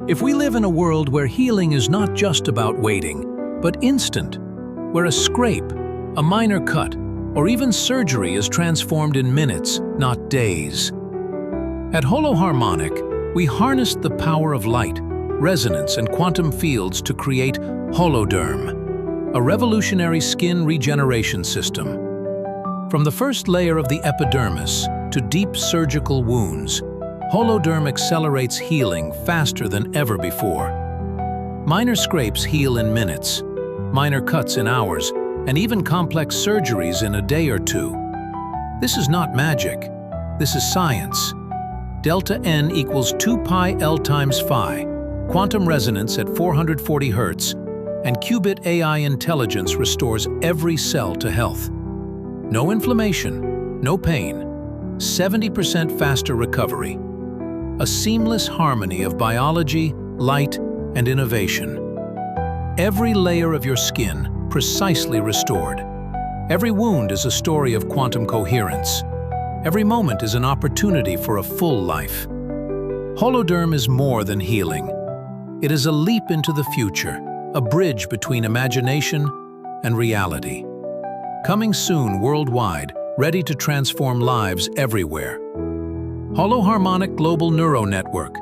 If we live in a world where healing is not just about waiting, but instant, where a scrape, a minor cut, or even surgery is transformed in minutes, not days. At HoloHarmoniq, we harnessed the power of light, resonance, and quantum fields to create Holoderm, a revolutionary skin regeneration system. From the first layer of the epidermis to deep surgical wounds, Holoderm accelerates healing faster than ever before. Minor scrapes heal in minutes, minor cuts in hours, and even complex surgeries in a day or two. This is not magic. This is science. Delta N equals 2 pi L times phi, quantum resonance at 440 Hz, and qubit AI intelligence restores every cell to health. No inflammation, no pain, 70% faster recovery. A seamless harmony of biology, light, and innovation. Every layer of your skin precisely restored. Every wound is a story of quantum coherence. Every moment is an opportunity for a full life. Holoderm is more than healing. It is a leap into the future, a bridge between imagination and reality. Coming soon worldwide, ready to transform lives everywhere. HoloHarmoniq Global Neuro Network.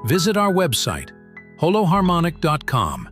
Visit our website, holoharmoniq.com.